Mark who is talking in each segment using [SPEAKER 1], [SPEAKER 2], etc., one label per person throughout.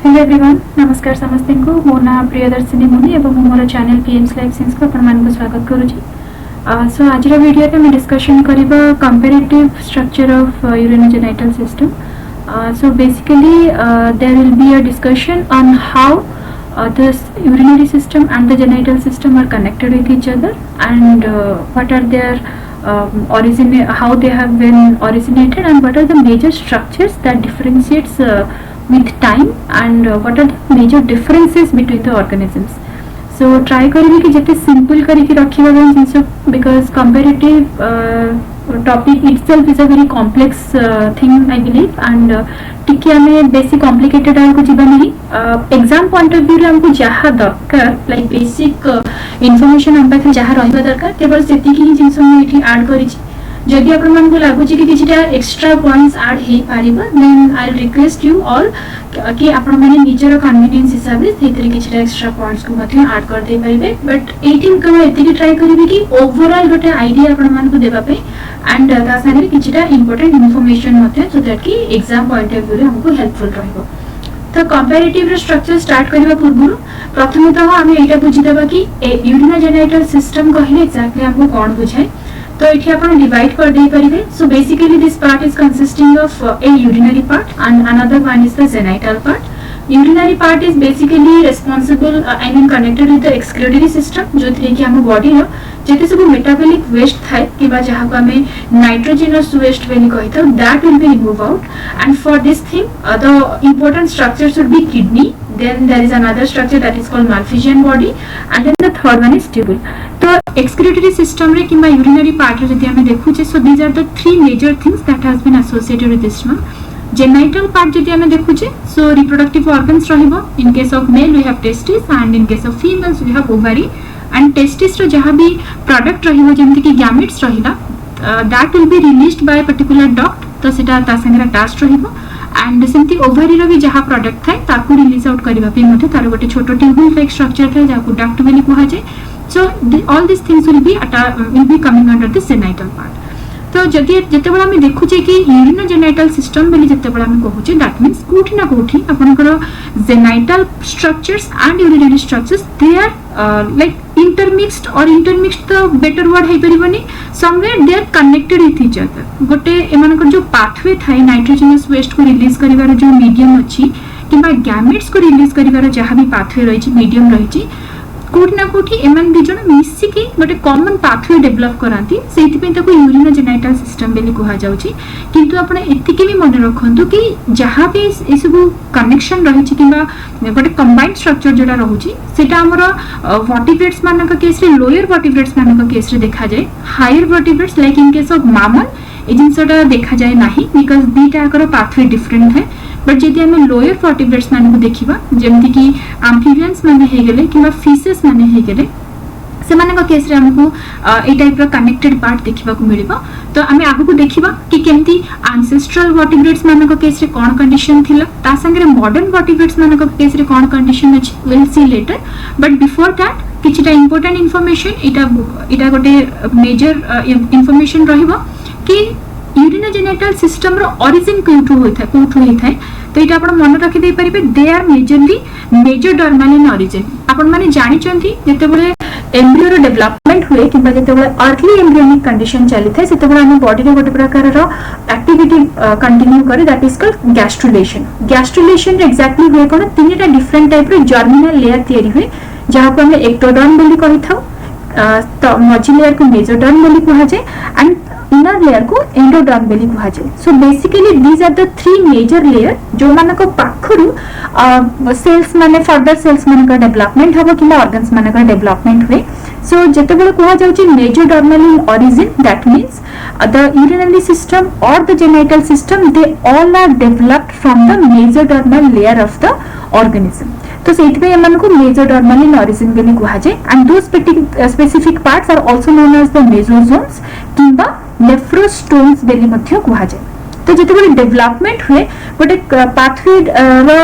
[SPEAKER 1] Hello everyone, नमस्कार समस्त को मो ना प्रियदर्शिनी मुनि एवं मोर चैनल पीएम्स लाइफ साइंस को अपन स्वागत करुच्ची। सो आज वीडियो में डिस्कशन करबा comparative structure of urinogenital system. So basically there will be a discussion on how the urinary system and the genital system are connected with each other, and what are their how they have been originated, and what are the major structures that differentiates with time, and what are the major differences between the organisms. So try करेंगे कि जितने simple करके रखिएगा जिनस, because comparative topic itself is a very complex thing I believe, and टिके हमें बेसी complicated आगे जीवा नहीं। एग्जाम पॉइंट ऑफ व्यू हमको जहाँ दरकार लाइक बेसिक इनफॉरमेशन हम पाखे जहाँ रहिबा दरकार केवल सेतिकी ही जिंस हम एठी ऐड करिछि। जदि आपण मन को लागु कि किछटा एक्स्ट्रा पॉइंट्स ऐड हे पारिबा, then I will request you all कि आपण माने निजर कन्वीनियंस हिसाब से सेतरे किछटा एक्स्ट्रा पॉइंट्स को मथे ऐड कर दे परिबे। बट एटीन को एतिकी ट्राई करिबे कि ओवरऑल गोटे आईडिया आपण मन को देबा पे, एंड ता संगे किछटा इंपोर्टेंट इन्फॉर्मेशन मथे सो दैट कि एग्जाम पॉइंट ऑफ व्यू रे हमको हेल्पफुल रहइबो। तो कंपैरेटिव स्ट्रक्चर स्टार्ट करबा पूर्व प्रथमतः हम एटा बुझी देबा कि यूरिनोजेनिटल सिस्टम कहले एक्जेक्टली हमको कोन बुझाय। तो इथे आपण डिवाइड कर दे परिबे। So basically this part is consisting of a urinary part and another one is the genital part. Urinary part is basically responsible connected with the excretory system, जो थी कि हम बॉडी रो जेते सब मेटाबॉलिक वेस्ट थाए कि बा जहां को हमें नाइट्रोजनस वेस्ट बेली कहि था, that will be removed out, and for this thing the important structure should be kidney, then there is another structure that is called Malpighian body, and then the third one is tubule. तो excretory system रे किबा urinary part रे जति हमें देखु छे, so these are the three major things that has been associated with this one. Genital part जति हमें देखु छे, so reproductive organs रहिबो। In case of male we have testis, and in case of females we have ovary, and testis रो जहां भी product रहिबो जेंति कि gametes रहिला, that will be released by a particular duct, तो सेटा ता संगे अटैच्ड रहिबो। एंड सेमती ओवरी रो भी जहां प्रोडक्ट थाए ताकू रिलीज आउट करबा पे मथे तार गोटे छोटो ट्यूबुल लाइक स्ट्रक्चर थाए जाकू डक्ट बेली कुहा जाय। So all these things will be coming under the genital part. तो जदि जेतेबेला हम देखु जे कि यूरिनोजेनिटल सिस्टम बेली जेतेबेला हम कहू जे दैट मींस कोठी ना कोठी आपनकर genital structures and urinary structures they are like intermixed तो बेटर वर्ड है परिबनी, somewhere they are connected with each other. गोटे एमानकर जो पाथवे थाए नाइट्रोजनस वेस्ट को रिलीज करिवार जो मीडियम अछि किबा गैमेट्स को रिलीज करिवार जहां भी पाथवे रहिछि मीडियम रहिछि, कोठी ना कोठी एमन दि जण मिसिकी गोटे कॉमन पाथवे डेवलप करांती, सेति पे ताको यूरिनोजेनिटल सिस्टम बेली कुहा जाउची। किंतु आपण एतिके भी मन रखंतु कि जहां भी ए सब कनेक्शन रहिछि किबा गोटे कंबाइंड स्ट्रक्चर जोडा रहुछि सेटा हमर वर्टिब्रेट्स मानक केस रे लोअर वर्टिब्रेट्स मानक केस रे देखा जाय। Higher vertebrates like in case of mammal ए जिंसटा देखा जाय नाही, बिकॉज़ दीटा आकर पाथवे डिफरेंट है। बट जदि हमें लोअर वर्टिब्रेट्स मानक देखिबा जेमति कि एम्फिबियंस माने हे गेले किबा फिशेस माने हे गेले, सेमानक केस रे हमको ए टाइप रो कनेक्टेड पार्ट देखिबा को मिलिबो। तो हमें आगु को देखिबा कि केमति एंसेस्ट्रल वर्टिब्रेट्स मानक केस रे कोन कंडीशन थिला, ता संगे मॉडर्न वर्टिब्रेट्स मानक केस रे कोन कंडीशन अछि, will see later. But before that किछटा इंपोर्टेंट इन्फॉर्मेशन इटा गोटे मेजर इन्फॉर्मेशन रहिबो कि यूरिनोजेनिटल सिस्टम रो ओरिजिन कोठु होई थाए। तो इटा आपण मन रखि दे परिबे, they are majorly mesodermal in origin. आपण माने जानि चंती जेतेबेले एम्ब्रियो रो डेवलपमेंट हुए किबा जेतेबेले अर्ली एम्ब्रियोनिक कंडीशन चली थाए सेतेबेले हम बॉडी रे गोटे प्रकार रो एक्टिविटी कंटिन्यू करे, that is called gastrulation. Gastrulation रे एक्जेक्टली हुए कोन तीनटा डिफरेंट टाइप रो जर्मिनल लेयर तयारी हुए, जहां को हम एक्टोडर्म बोली कहि थाउ, तो मझी लेयर को मेसोडर्म बोली कहा जाय, एंड इनर लेयर को एंडोडर्म बोली कहा जाय। So basically these are the three major layer जो मानक पाखरु सेल्स माने फर्दर सेल्स मानक डेवलपमेंट हबो कि ऑर्गन्स मानक डेवलपमेंट हुए। सो जेतेबेले कहा जाउची mesodermal in origin, that means the urinary system और the genital system they all are developed from the mesodermal layer of the organism. तो सेति पे हमन को मेजोडर्मल इन ओरिजिन बेली कहा जाय, and those specific parts are also known as the mesosomes किबा नेफ्रोस्टोम्स बेली मध्य कहा जाय। तो जेतेबेले डेवलपमेंट हुए गोटे पाथवे रो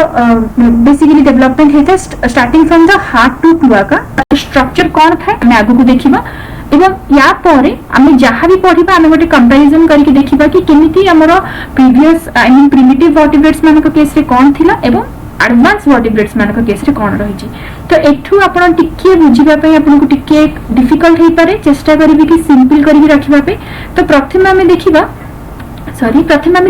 [SPEAKER 1] बेसिकली डेवलपमेंट हेता starting from the heart to cloaca. Structure कोन थाए हम आगु को देखिबा, एवं या परे आमे जहां भी पढिबा आमे गोटे कंपैरिजन करके देखिबा कि केमिति हमरो previous I mean primitive vertebrates मानक केस रे कोन थिला एवं एडवांस वर्टिब्रेट्स मानक केस रे कोन रही तो एठू आपण टिके बुझिबा पई आपण को टिके डिफिकल्ट हे पारे चेष्टा करबी कि सिंपल करबी रखिबा पे तो प्रथम आमे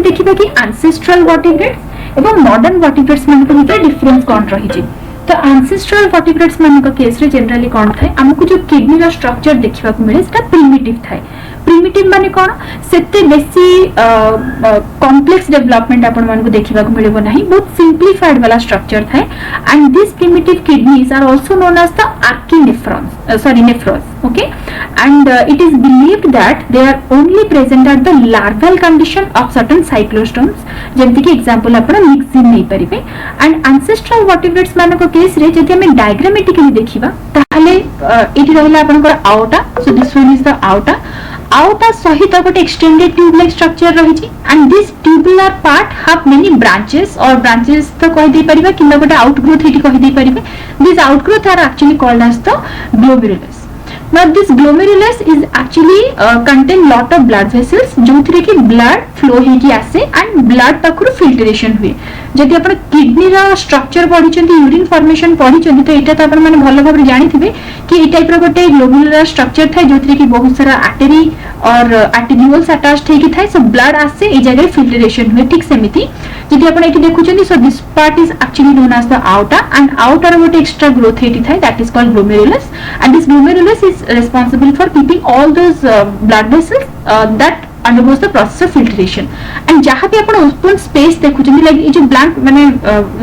[SPEAKER 1] देखिबा कि एंसेस्ट्रल वर्टिब्रेट्स एवं मॉडर्न वर्टिब्रेट्स मानक भितर डिफरेंस कोन रही तो एंसेस्ट्रल वर्टिब्रेट्स मानक केस रे जनरली कोन थाए हमकु जो किडनी रा स्ट्रक्चर देखिबा को मिले सेटा प्रिमिटिव थाए प्रिमिटिव माने कोन सेते बेसी कॉम्प्लेक्स डेवलपमेंट आपण मानकु देखिबा को मिलेबो नाही बहुत सिंपलीफाइड वाला स्ट्रक्चर थाए and this primitive kidneys are also known as the nephrons okay and it is believed that they are only present at the larval condition of certain cyclostomes जेमति कि example आपण mixing नै परिबे and ancestral vertebrates मानक case रे जति हम diagrammatically देखिबा ताले एटी रहला आपनकर outta so this one is the outta सहित गोटे एक्सटेंडेड ट्यूब लाइक स्ट्रक्चर रही and this tubular part have many branches और ब्रांचेस तो कहि दे परिबा किंबा गोटे आउटग्रोथ एटी कहि दे परिबे this outgrowth are actually called as the glomerulus Now this glomerulus is actually contain lot of blood vessels जो थी कि blood flow है कि आसे and blood पाखुर filtration हुए जदि आपण किडनी रा स्ट्रक्चर पढी चंती यूरिन फॉर्मेशन पढी चंती तो एटा तो आपण माने भलो भाबरे जानि थिबे कि ए टाइप रो गोटे ग्लोमेरुलर स्ट्रक्चर थाए जो थी कि बहुत सारा आर्टरी और आर्टेरियोल्स अटैच्ड है कि थाए सो ब्लड आसे ए जगह फिल्ट्रेशन हुए ठीक सेमिति जदि आपण एटी देखु चंती so this part is actually known as the outer and outer गोटे एक्स्ट्रा ग्रोथ है थाए that is called glomerulus and this glomerulus is responsible for keeping all those blood vessels that undergoes the process of filtration and जहाँ भी आपण open space देखुछन like a जो blank माने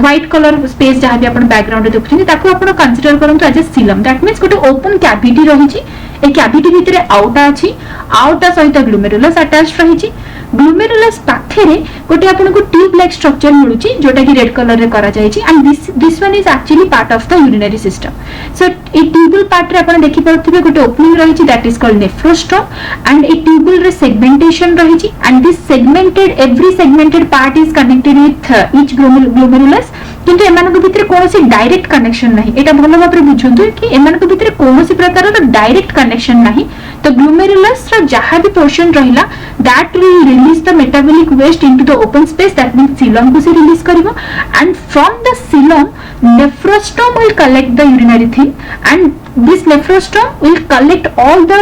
[SPEAKER 1] white colour space जहाँ भी आपण बैकग्राउंड रे देखुछन ताको आपण कंसीडर करंतु as a Seelam that means गोटे ओपन कैविटी रहिछि ए कैविटी भितरे आउटा अछि आउटा सहित ग्लोमेरुलस अटैच्ड रहिछि ग्लोमेरुलस पाखरे गोटे आपण को ट्यूब लाइक स्ट्रक्चर मिलुछि जोटा कि रेड कलर रे करा जायछि and this one is actually part of the urinary system so ए ट्यूबुल पार्ट रे आपण देखि परथिबे गोटे ओपनिंग रहिछि that is called nephrostome and ए ट्यूबुल रे सेगमेंटेशन रहिछि and this segmented every segmented part is connected with each glomerulus किंतु एमानक भितर कोनोसी डायरेक्ट कनेक्शन नाही एटा भलो भाबरे बुझंतु कि एमानक भितर कोनोसी प्रकार रो डायरेक्ट कनेक्शन नाही तो ग्लोमेरुलस रो जहा भी पोर्शन रहिला that will release the metabolic waste into the open space that means coelom को से रिलीज करिवो and from the coelom nephrostome will collect the urinary thing and this nephrostrome will collect all the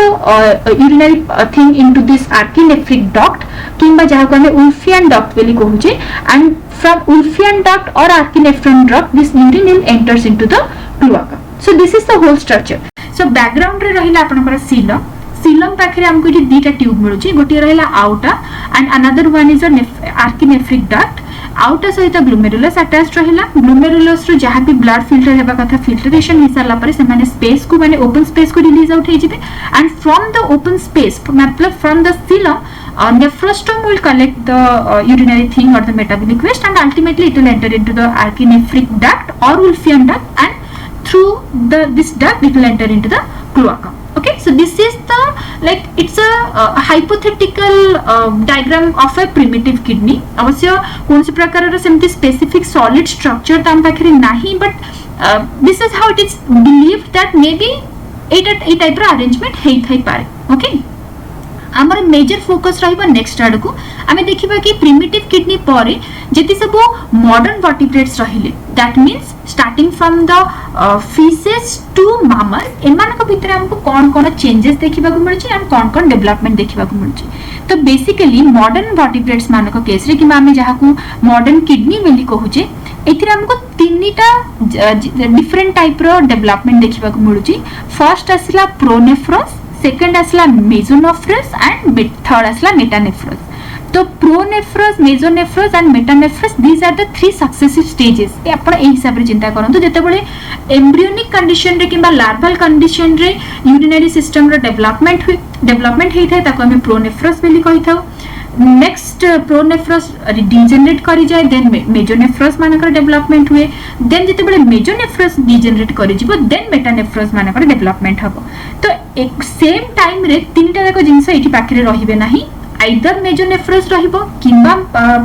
[SPEAKER 1] urinary thing into this archinephric duct किंबा जहाँ को हमें Wolffian duct बोली कहूचे and from Wolffian duct or archinephric duct this urine will enters into the cloaca so this is the whole structure so background रे रहिला आपनकर सीलम पाखरे हमको ये दीटा ट्यूब मिलुची गोटे रहिला outta and another one is a archinephric duct outta सहित glomerulus attached रहिला ग्लोमेरुलस रो जहाँ भी ब्लड फिल्टर हेबा कथा फिल्ट्रेशन हिसाब ला परे से माने स्पेस को माने ओपन स्पेस को रिलीज आउट हे जिते and from the open space मतलब from the coelom nephrostome will collect the urinary thing or the metabolic waste and ultimately it will enter into the archinephric duct or Wolffian duct and through this duct it will enter into the cloaca okay so this is the like it's a hypothetical diagram of a primitive kidney अवश्य कौन से प्रकार रो सेमती specific solid structure ताम पाखरे नाही but this is how it is believed that maybe ए type रो अरेंजमेंट हेई थाई पारे ओके हमर मेजर फोकस रहइबो नेक्स्ट आड को आमे देखिबा कि प्रिमिटिव किडनी परे जेति सब मॉडर्न वर्टिब्रेट्स रहिले that means starting from the fishes to mammal एमान को भितर हमको कोन कोन चेंजेस देखिबा को मिलछि एंड कोन कोन डेवलपमेंट देखिबा को मिलछि तो बेसिकली मॉडर्न वर्टिब्रेट्स मानक केस रे कि मामे जहा को मॉडर्न किडनी बोली कहूचे एथिरे हमको तीनटा डिफरेंट टाइप रो डेवलपमेंट देखिबा को मिलछि फर्स्ट आसिला प्रोनेफ्रॉस सेकंड आसला मेसोनेफ्रस एंड थर्ड आसला मेटानेफ्रस तो pronephros mesonephros and metanephros these are the three successive stages ए आपण ए हिसाब रे चिंता करंतु जते बळे एम्ब्रियोनिक कंडीशन रे किबा लार्वल कंडीशन रे यूरिनरी सिस्टम रो डेवलपमेंट हेइ थाय ताको हम प्रोनेफ्रस बोली कहि थाउ नेक्स्ट प्रोनेफ्रस डिजेनरेट करी जाय देन मेसोनेफ्रस मानकर डेवलपमेंट हुए देन जते बळे मेसोनेफ्रस डिजेनरेट करी जिवो देन मेटानेफ्रस मानकर डेवलपमेंट हबो तो एक सेम टाइम रे तीनटा जाक जिंस एठी पाखरे रहिबे नाही आइदर मेसोनेफ्रस रहिबो किंबा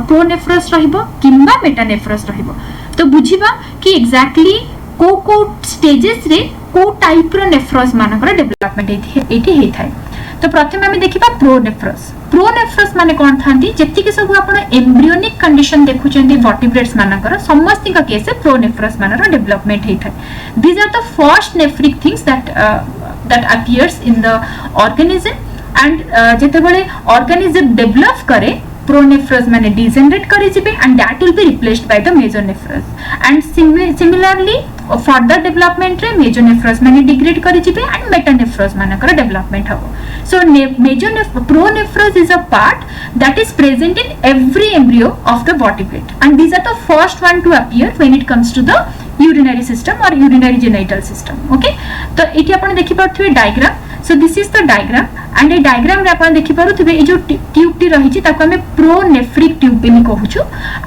[SPEAKER 1] प्रोनेफ्रस रहिबो किंबा मेटानेफ्रस रहिबो तो बुझिबा कि एग्जैक्टली को स्टेजेस रे को टाइप रो नेफ्रस मानकर डेवलपमेंट एठी हेइ थाय
[SPEAKER 2] तो प्रथम आम देखा प्रोनेफ्रस। प्रोनेफ्रस माने कौन था जी सब आप एम्ब्रियोनिक कंडीशन देखुं वर्टिब्रेट्स मानकर समस्त केस प्रोनेफ्रस मान डेवलपमेंट होता है। These are the first nephric things that appears in the organism and जेतेबेले ऑर्गेनिज्म डेवलप करे प्रोनेफ्रस माने डिजेनरेट करी जिबे and that will be replaced by the mesonephros and similarly further development रे मेजोनेफ्रस माने डिग्रेड करी जिबे एंड मेटानेफ्रस मानकर डेवलपमेंट हबो। So pronephros is a part that is present in every embryo of the vertebrate and these are the first one to appear when it comes to the urinary system or urinary genital system. Okay, तो एठी आपण देखि पारथुबे diagram. So this is the diagram and ए diagram रे आपण देखि पारुथुबे ए जो ट्यूब टी रही छि ताको हमें pronephric tube Binny कहूछु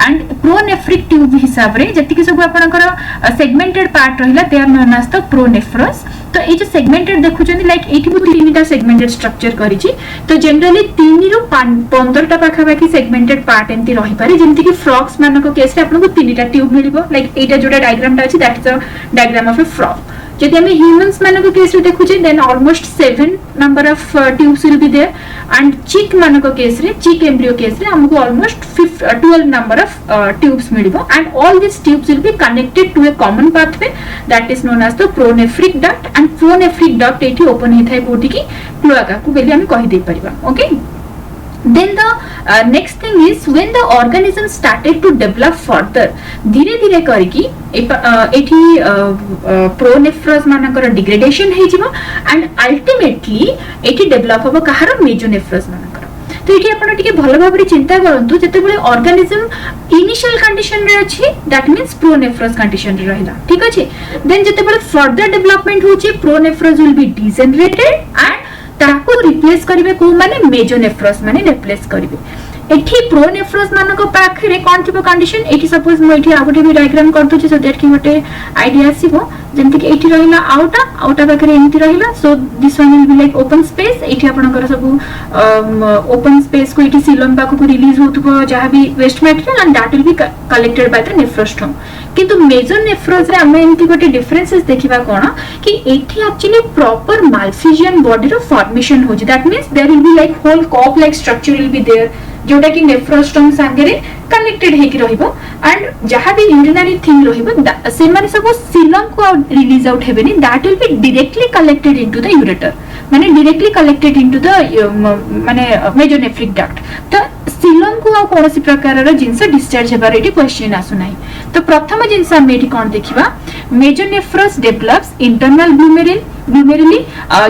[SPEAKER 2] and pronephric tube हिसाब रे जति सब आपनकर सेगमेंटेड पार्ट रहिला they are known as the pronephros. तो ये जो सेगमेंटेड देखुछन लाइक एठी भी तीनटा सेगमेंटेड स्ट्रक्चर करी छि तो जनरली 3 रु 15 टा पाखा बाकी सेगमेंटेड पार्ट एंती रही पारे जेंति कि फ्रॉक्स मानको केस रे आपनको 3टा ट्यूब मिलिबो लाइक एटा जोटा डायग्राम टा अछि that is a diagram of a frog. जदि हमें ह्यूमंस मानको केस रे देखुछे then almost 7 number of tubes will be there and chick मानको केस रे चिक एम्ब्रियो केस रे हमको ऑलमोस्ट 12 नंबर ऑफ ट्यूब्स मिलिबो and all this tubes will be connected to a common pathway that is known as the pronephric duct and pronephric duct एठी open हि थाय कोठी की क्लोआका को बेली हम कहि दे परिबा। Okay, then the next thing is when the organism started to develop further धीरे धीरे करके एठी प्रोनेफ्रस मानकर डिग्रेडेशन हे जिवो एंड अल्टीमेटली एठी डेवलप होबो कहार मेजोनेफ्रस मानकर। तो एठी आपण टिके भलो भाबरे चिंता करंतु जते बेले ऑर्गेनिज्म इनिशियल कंडीशन रे अछि दैट मींस प्रोनेफ्रस कंडीशन रे रहिला, ठीक अछि। देन जते बेले फर्दर डेवलपमेंट होछि pronephros will be degenerated and ताको रिप्लेस करिवे को माने मेजोनेफ्रस माने रिप्लेस करिवे। एठी प्रोनेफ्रस मानको पाखरे कोन थिबो कंडीशन एठी सपोज मो एठी आगोटे भी डायग्राम कर दोछि सो दैट कि गोटे आईडिया आसीबो जेंति कि एठी रहिला आउटा पाखरे एंति रहिला so this one will be like open space एठी आपनकर सब ओपन स्पेस को एठी सिलम पाखो को रिलीज होतबो जहा भी waste material and that will be collected by the nephrostome. किंतु मेजोनेफ्रस रे हमें एंति गोटे डिफरेंसेस देखिबा कोन कि एठी एक्चुअली प्रॉपर माल्फिजियन बॉडी रो फॉर्मेशन हो जे that means there will be like hole cup like structure will be there जोटा कि नेफ्रोस्टोम संगे कनेक्टेड हेकि रहिबो एंड जहा भी यूरिनरी थिंग रहिबो से माने सब सिलम को रिलीज आउट हेबेनी that will be directly collected into the ureter माने डायरेक्टली कलेक्टेड इनटू द माने मेजोनेफ्रिक डक्ट। तो सिलम को कोनोसी प्रकार रो जिंस डिस्चार्ज हेबार एटी क्वेश्चन आसु नाही। तो प्रथम जिंस हम एटी कोन देखिबा मेजोनेफ्रस डेवलप्स इंटरनल ग्लूमेरुली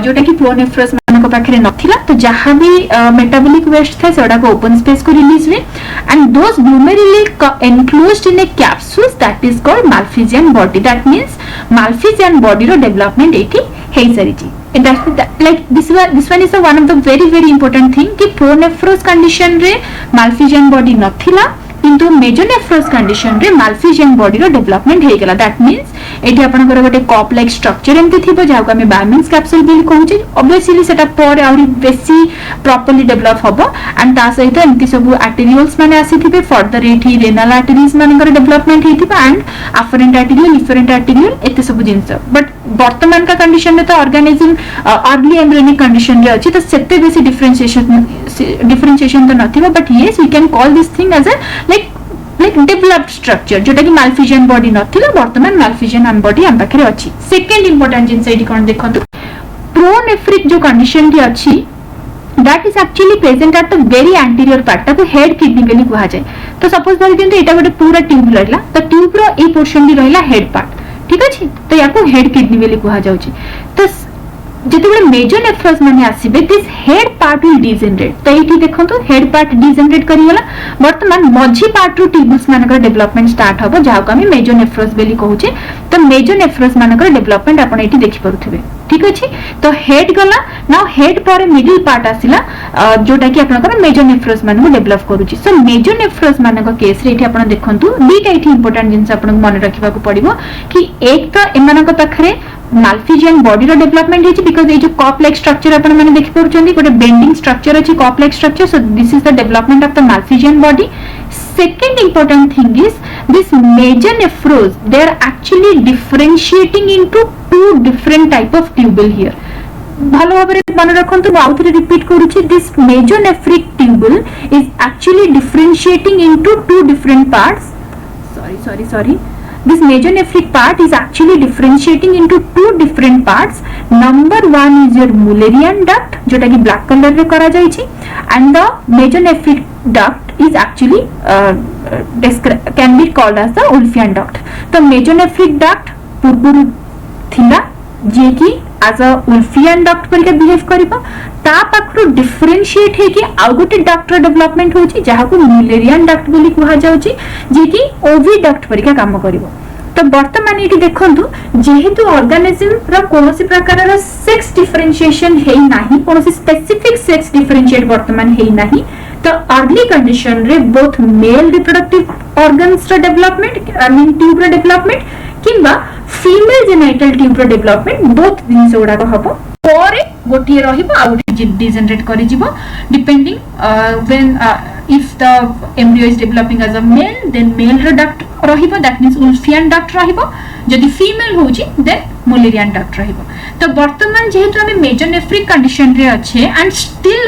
[SPEAKER 2] जोटा कि प्रोनेफ्रस मानको पाखरे नथिला तो जहां भी मेटाबॉलिक वेस्ट था सेडा को ओपन स्पेस को रिलीज हुए and those glomeruli enclosed in a capsules that is called malpighian body that means malpighian body रो डेवलपमेंट एटी हेई सरीची। Like this one is one of the very important thing कि प्रोनेफ्रस कंडीशन रे Malpighian body नथिला किंतु मेजोनेफ्रस condition रे Malpighian body रो development हे गेला दैट मींस एठी आपनकर गोटे कप लाइक स्ट्रक्चर एमति थिबो जाउ आमे बायमेंस कैप्सूल बिल कहूची ऑब्वियसली सेटा पर आउरी बेसी प्रॉपर्ली डेवलप होबो एंड ता सहित एमति सब आर्टेरियल्स माने आसीथिबे फर्दर एठी रेनल आर्टरीज मानकर डेवलपमेंट हेतिबा and afferent arteriole efferent arteriole एते सब जिंस बट वर्तमान का कंडीशन में तो ऑर्गेनिज्म अर्ली एम्ब्रियोनिक कंडीशन रे अछि तो सेते बेसी डिफरेंशिएशन तो नथिबो but yes we can call this thing as a like developed structure जोटा कि माल्फिजियन बॉडी नथिला वर्तमान माल्फिजियन बॉडी हम पाखरे अछि। सेकंड इंपोर्टेंट जिंस एडी कोन देखंतु प्रोनेफ्रिक जो कंडीशन री अछि that is actually present at the very anterior part ताको हेड किडनी बेली कुहा जाय। तो सपोज धरि दियंतु एटा गोटे पूरा ट्यूब रहला तो ट्यूब रो ए पोर्शन दी रहला हेड पार्ट, ठीक अछि। तो याको हेड किडनी बेली कुहा जाउची। तो जेतेबेले मेजोनेफ्रस माने आसीबे this head part will degenerate तो एठी देखंतु हेड पार्ट डिजेनरेट करियला वर्तमान मझी पार्ट रो ट्यूब्स मानकर डेवलपमेंट स्टार्ट हबो जाको हम मेजोनेफ्रस बेली कहूचे। तो मेजोनेफ्रस मानकर डेवलपमेंट आपण एठी देखि परुथिबे, ठीक अछि। तो हेड गला नाउ हेड पर मिडिल पार्ट आसिला जोटा कि आपनकर मेजोनेफ्रस मानको डेवलप करूची। सो मेजोनेफ्रस मानको केस रे एठी आपण देखंतु दुईटा एठी इंपोर्टेंट जिंस आपण मन रखिबा को पड़िबो कि एक तो एमानक पाखरे माल्फिजियन बॉडी रो डेवलपमेंट हेची बिकॉज़ ए जो कप लाइक स्ट्रक्चर आपण माने देखि परुचंदी गोटे बेंडिंग स्ट्रक्चर अछि cup like structure so this is the development of the Malpighian body. Second important thing is this mejonephros they are actually differentiating into two different type of tubule here.
[SPEAKER 1] ভালো ভাবে মনে রাখন্তু মু আউথরে repeat করুছি this mesonephric tubule is actually differentiating into two different parts sorry this mesonephric part is actually differentiating into two different parts. Number one is your Mullerian duct jota ki black color re kara jaichi, and the mesonephric duct is actually can be called as the Wolffian duct. The mesonephric duct पूर्वरु थिला जे कि as a Wolffian duct परिका behave करिबो, ता पाखरु differentiate हे कि आ गोटे duct development होची जहा को Mullerian duct बोली कुहा जाउची जे कि ओवी डक्ट परिका काम करिबो। तो वर्तमान एटी देखंतु जेहेतु ऑर्गेनिज्म रा कोनोसी प्रकार रा सेक्स डिफरेंशिएशन हे नाही, कोनोसी स्पेसिफिक सेक्स डिफरेंशिएट वर्तमान हे नाही, तो अर्ली कंडीशन रे बोथ मेल रिप्रोडक्टिव ऑर्गन्स रा डेवलपमेंट आई मीन ट्यूब रा डेवलपमेंट किंबा फीमेल जेनाइटल ट्यूब रा डेवलपमेंट बोथ जिंस गुडा हबो परे गोटिए रहिबो आ गोटे डिजेनरेट करि जिवो depending when if the embryo is developing as a male then male duct रहिबो, that means Wolffian duct रहिबो, जदि female होची then Mullerian duct रहिबो। तो वर्तमान जेहेतु हमें मेजोनेफ्रिक कंडीशन रे अच्छे and still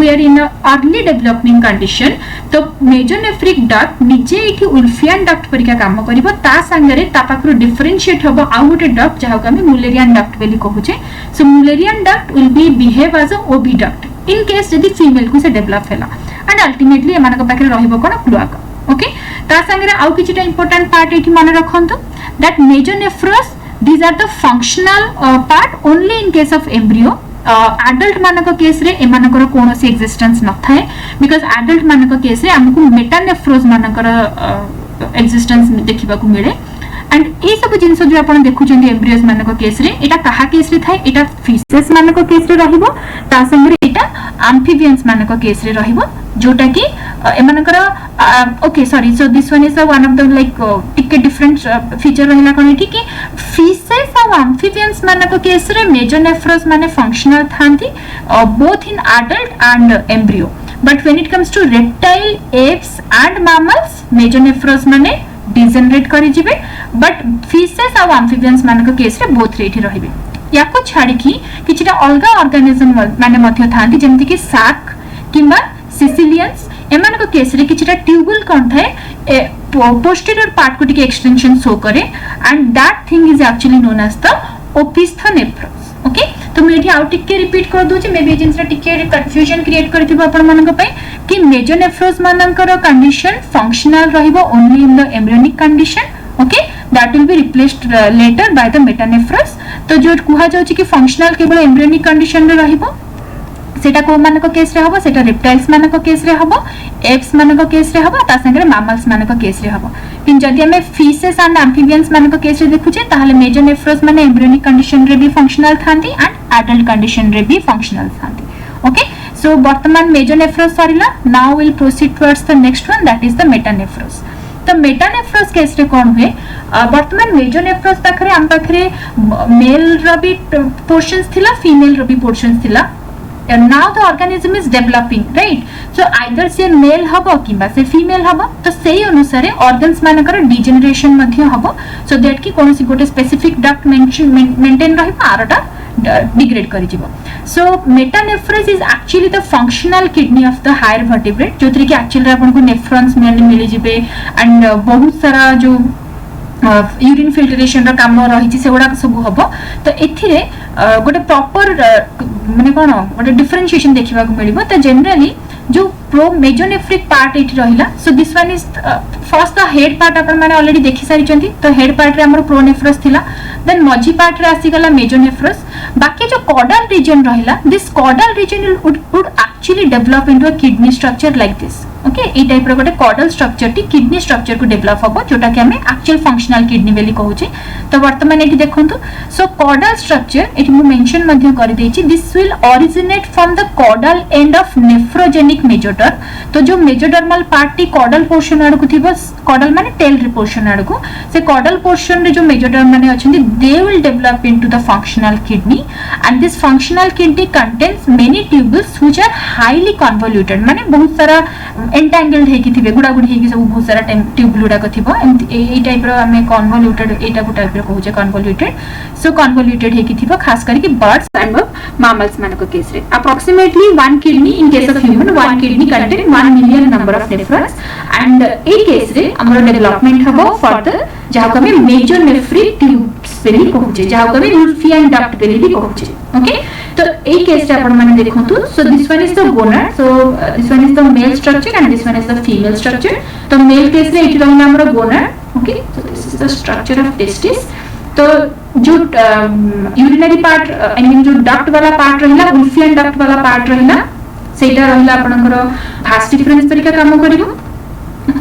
[SPEAKER 1] we are in a early developing condition, तो मेजोनेफ्रिक duct निजे एठी Wolffian duct परिका काम करिवो, ता संगरे ता पाखरु डिफरेंशिएट हबो आ गोटे duct जहा को हमें Mullerian duct Bailey कहूचे। So Mullerian duct will be behave as a OB duct in case जदि female को से डेवलप हैला, and ultimately एमानक पाखरे रहिबो कोन क्लोआका। ओके, ता संगरे आउ किछटा इंपोर्टेंट पार्ट एठी माने रखंतु that mesonephros these are the functional part only in case of embryo. adult मानक केस रे एमानकर कोनोसी एक्जिस्टेंस न थाए, बिकॉज़ adult मानक केस रे हमकु मेटानेफ्रोस मानकर एक्जिस्टेंस देखिबा को मिले। एंड ए सब जिंस जो आपण देखुचंदी एम्ब्रियोस मानक केस रे एटा कहा केस रे थाए, एटा फिशेस मानक केस रे रहिबो, ता संगे एटा एम्फिबियंस मानक केस रे रहिबो जोटा कि एमानकर okay sorry so this one is one of the like टिके डिफरेंट फीचर रहिला कोन एठी कि फिशेस और एम्फिबियंस मानक केस रे मेजोनेफ्रोस माने फंक्शनल थांती both in adult and embryo, but when it comes to reptile apes and mammals mesonephros माने डिजेनरेट करि जिवे, बट फिशेस और एम्फिबियंस मानक केस रे बोथ रेठी रहिबे। याको छाडी कि किछटा अलगा ऑर्गेनिज्म माने मध्य थांती जेमति कि शार्क किंबा सिसिलियंस एमानक केस रे किछटा ट्यूबुल कोन थाए पोस्टीरियर पार्ट को टिके एक्सटेंशन शो करे, and that thing is actually known as the opisthonephros. Okay, तो मैं एठी आउट टिके रिपीट कर दोची, मे बी जिनसे टिके कंफ्यूजन क्रिएट करथिबो अपन मानक पय कि मेजोनेफ्रोस मानकर कंडीशन फंक्शनल रहिबो only in the embryonic condition. Okay, that will be replaced later by the metanephros. तो जो कुहा जाउची कि फंक्शनल केवल एम्ब्रियोनिक कंडीशन रे रहिबो, सेटा को मानक केस रे हबो, सेटा रेप्टाइल्स मानक केस रे हबो, एप्स मानक केस रे हबो, ता संगे मैमल्स मानक केस रे हबो। किन जदि हमें फिशेस एंड एम्फिबियंस मानक केस रे देखुचे ताहले मेजोनेफ्रोस माने एम्ब्रियोनिक कंडीशन रे भी फंक्शनल थांती एंड एडल्ट कंडीशन रे भी फंक्शनल थांती। ओके, सो वर्तमान मेजोनेफ्रोस सरिला, now will proceed towards the next one that is the metanephros. तो मेटानेफ्रोस केस रे कोन हुए, वर्तमान मेजोनेफ्रोस पाखरे हम पाखरे मेल रो भी पोर्शंस थिला, फीमेल रो भी पोर्शंस थिला। And now the organism is developing, right? So either से male हबो किंबा से female हबो, तो सेही अनुसारे organs मानकर degeneration मध्य हबो, so that कि कोनोसी गोटे specific duct maintain रहिबो आरटा degrade करि जिवो। So metanephros is actually the functional kidney of the higher vertebrate, जोतरे कि actually आपन को nephrons मिली जिवे, and बहुत सारा जो यूरिन फिल्ट्रेशन रा काम रही से गुडा सब हबो। तो एथिरे गोटे प्रॉपर माने कोन गोटे डिफरेंशिएशन देखिबा को मिलिबो। तो जनरली जो प्रो मेजोनेफ्रिक पार्ट एठी रहिला, so this one is first the head part अपन माने ऑलरेडी देखि सारि चंती। तो हेड पार्ट रे हमर प्रोनेफ्रोस थिला, देन मझी पार्ट रे आसी गला मेजोनेफ्रोस, बाकी जो कॉडल रीजन रहिला, this caudal region would actually develop into a kidney structure like this. Okay, ए टाइप रो गोटे कॉडल स्ट्रक्चर टी किडनी स्ट्रक्चर को डेवलप हबो, जोटा कि हमें एक्चुअल फंक्शनल किडनी बेली कहूचे। तो वर्तमान एठी देखंतु, सो कॉडल स्ट्रक्चर एठी मु मेंशन मध्य कर देछि, this will originate from the caudal end of nephrogenic mesoderm.
[SPEAKER 2] Mesoderm तो जो मेजोडर्मल पार्ट टी कॉडल पोर्शन आड़ को थिबो कॉडल माने टेल पोर्शन आड़ को से कॉडल पोर्शन रे जो मेजोडर्म माने अछंती they will develop into the functional kidney and this functional kidney contains many tubules which are highly convoluted माने बहुत सारा एंटेंगल्ड हे कि थिबे गुडा गुडी हे कि सब बहुत सारा ट्यूब गुडा को थिबो ए टाइप रो हमें कन्वोल्यूटेड एटा को टाइप रो कहूचे कन्वोल्यूटेड सो कन्वोल्यूटेड हे कि थिबो खास करके बर्ड्स एंड mammals मान को केस रे approximately one kidney in case of human one kidney contain 1 million number of nephrons and A case रे हमर डेवलपमेंट हबो फर्दर जहा को हमें मेजर नेफ्रिक ट्यूब्स बेली कहूचे जहा को हमें वुल्फियन डक्ट बेली भी कहूचे ओके तो ए केस रे आपण माने देखंतु so this one is the gonad so this one is the male structure and this one is the female structure तो मेल केस रे एठी रहला हमर gonad okay so this is the structure of testis तो जो urinary part I mean जो duct वाला part रहला वुल्फियन डक्ट वाला पार्ट रहला सेटा रहला आपनकर भास डिफरेंस तरीका काम करिवो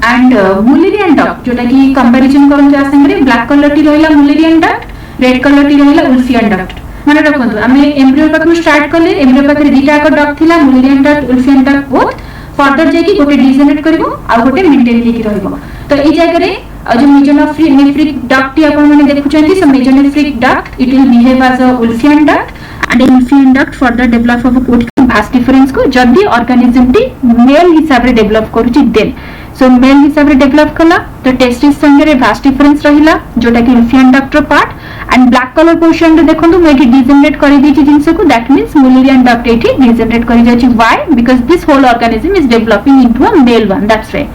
[SPEAKER 2] एंड मुलेरियन डक्ट जोटा कि कंपैरिजन करन जा संगे ब्लैक कलर टी रहला मुलेरियन डक्ट रेड कलर टी रहला वुल्फियन डक्ट माने रखंतु हमें एम्ब्रियो पाखु स्टार्ट करले एम्ब्रियो पाखरे दीटा को डक्ट थिला Mullerian duct Wolffian duct both further जे कि गोटे डिजेनरेट करिवो आ गोटे मेंटेन हेकि रहइबो तो ए जगह रे जो मेजोनेफ्रिक डक्ट आपण माने देखुचंती so mesonephric duct it will behave as a Wolffian duct and Wolffian duct further develop of कोट भास डिफरेंस को जदी ऑर्गेनिज्म टी मेल हिसाब रे डेवलप करूची देन सो मेल हिसाब रे डेवलप कला तो टेस्टिस संगे रे भास डिफरेंस रहिला जोटा कि वुल्फियन डक्ट रो part and black colour portion रे देखंतु मैं एठी डिजेनरेट करि दैछि जिंस को दैट मींस मुलेरियन डक्ट एठी डिजेनरेट करि जाछि why because this whole organism is developing into a male one that's why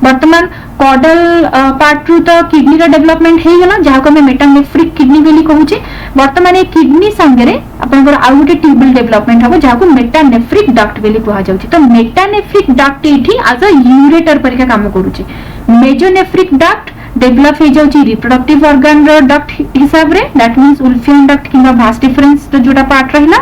[SPEAKER 2] वर्तमान कॉडल पार्ट रु तो किडनी रा डेवलपमेंट हे गला जहा को मैं मेटानेफ्रिक किडनी बेली कहूचे वर्तमान ए किडनी संगे रे आपनकर आ गुटे ट्यूबल डेवलपमेंट हबो जहा को मेटानेफ्रिक डक्ट बेली कहा जाउची तो मेटानेफ्रिक डक्ट एठी एज अ यूरेटर परिका काम करूची मेजोनेफ्रिक डक्ट डेवलप हे जाउची रिप्रोडक्टिव ऑर्गन रो डक्ट हिसाब रे दैट मींस वुल्फियन डक्ट किंबा भास डिफरेंस तो जोटा पार्ट रहला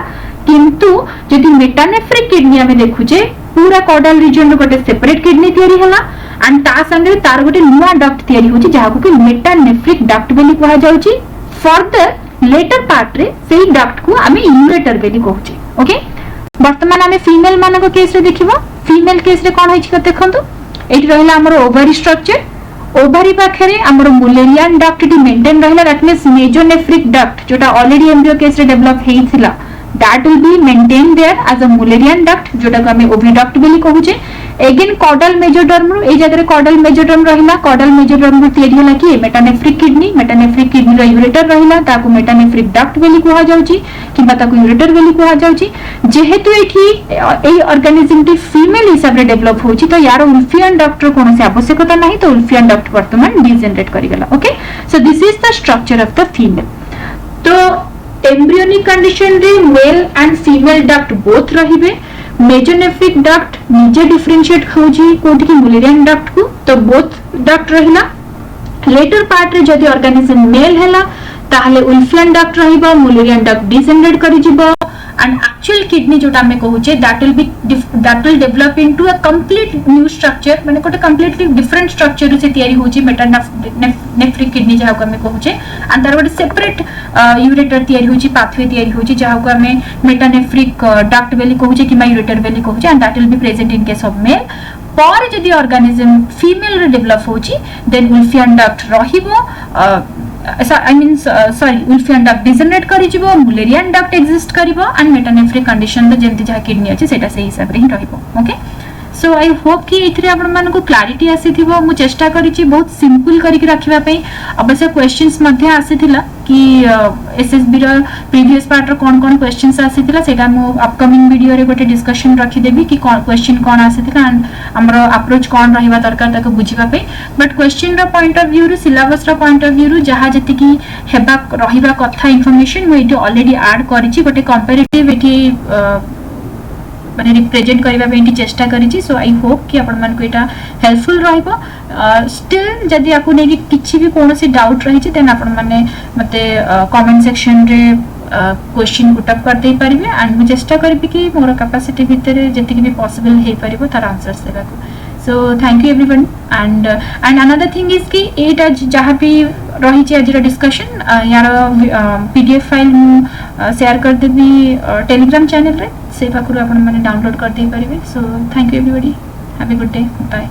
[SPEAKER 2] किंतु जदि मेटानेफ्रिक किडनी हमें देखुचे पूरा कॉडल रीजन रो गोटे सेपरेट किडनी तयारी हला एंड ता संगे तार गोटे नुवा डक्ट तयारी होची जहा को कि मेटानेफ्रिक डक्ट बेली कहा जाउची फर्दर लेटर पार्ट रे सेही डक्ट को हमें यूरेटर बेली कहूची ओके वर्तमान हमें फीमेल मानक केस रे देखिबो फीमेल केस रे कोन होची देखंतु एठी रहला हमर ओवरी स्ट्रक्चर ओवरी पाखरे हमर मुलेरियन डक्ट टी मेंटेन रहला दैट मींस मेजोनेफ्रिक डक्ट जोटा ऑलरेडी एम्ब्रियो केस रे develop हेइथिला that will be maintained there as a mullerian duct जोटा को हमें oviduct बेली कहूचे अगेन कॉडल मेजोडर्म रो ए जगह रे कॉडल मेजोडर्म रहिला कॉडल मेजोडर्म रो तयारी होला कि मेटानेफ्रिक किडनी रो यूरेटर रहिला ताको मेटानेफ्रिक डक्ट बेली कहा जाउची किबा ताको यूरेटर बेली कहा जाउची जेहेतु एठी ए ऑर्गेनिज्म टी फीमेल हिसाब रे डेवलप होची तो यार वुल्फियन डक्ट रो कोनोसी आवश्यकता नाही तो वुल्फियन डक्ट वर्तमान डिजेनरेट करि गेला okay so this is the structure of the female तो एम्ब्रियोनिक कंडीशन रे male and female duct both रहिबे मेजोनेफ्रिक डक्ट निजे डिफरेंशिएट होजी कोठी कि मुलेरियन डक्ट को तो बोथ डक्ट रहिला लेटर पार्ट रे जदी ऑर्गेनिज्म मेल हैला ताहले वुल्फियन डक्ट रहिबा मुलेरियन डक्ट डिजेनरेट करि जिवो एंड एक्चुअल किडनी जोटा हमें कहूचे that will develop into a complete new structure माने कोटे कंप्लीटली डिफरेंट स्ट्रक्चर से तयारी होची मेटानेफ्रिक किडनी जहा को हमें कहूचे एंड तार गोटे सेपरेट यूरेटर तयारी होची पाथवे तयारी होची जहा को हमें मेटानेफ्रिक डक्ट बेली कहूचे कि यूरेटर बेली कहूचे and that will be present in case of male पर जदी ऑर्गेनिज्म फीमेल रे डेवलप होची देन वुल्फियन डक्ट रहिबो I mean sorry Wolffian duct degenerate करि जिवो मुलेरियन डक्ट एक्जिस्ट करिवो एंड मेटानेफ्रिक कंडीशन रे जेंति जहा किडनी अछि सेटा से हिसाब रे ही रहिबो ओके सो आई होप कि एथरे आपण मानको को क्लैरिटी आसीथिबो मु चेष्टा करिछि बहुत सिंपल करि के रखिबा पई अवश्य क्वेश्चंस मध्ये आसीथिला कि एसएसबी रो प्रीवियस पार्ट रो कोन क्वेश्चंस आसीथिला सेटा मु अपकमिंग वीडियो रे गोटे डिस्कशन रखि देबी कि क्वेश्चन कोन आसीथिला एंड हमरो अप्रोच कोन रहिबा दरकार ताको बुझिबा पई बट क्वेश्चन रो पॉइंट ऑफ व्यू रो सिलेबस रो पॉइंट ऑफ व्यू रो जहा जति कि हेबा रहिबा कथा इंफॉर्मेशन मु एटी ऑलरेडी ऐड करिछि गोटे कंपैरेटिव एटी माने रिप्रेजेंट करबा पे चेष्टा करिछि सो आई होप कि आपण मन को एटा हेल्पफुल रहइबो स्टिल जदी आपको नै कि किछि भी कोनोसी डाउट रहिछि देन आपण माने मते कमेंट सेक्शन रे क्वेश्चन पुट अप कर दे परिबे एंड मु चेष्टा करबी कि मोर कैपेसिटी भीतर जति कि भी पॉसिबल हे परिबो तार आंसर्स देबा को सो thank you everyone and another thing is कि एटा जहां भी रही आज डिस्कशन यार पीडीएफ फाइल शेयर कर देबी टेलीग्राम चैनल रे
[SPEAKER 1] से पाखु आपण माने डाउनलोड कर दे पारिबे. So thank you everybody, have a good day, bye.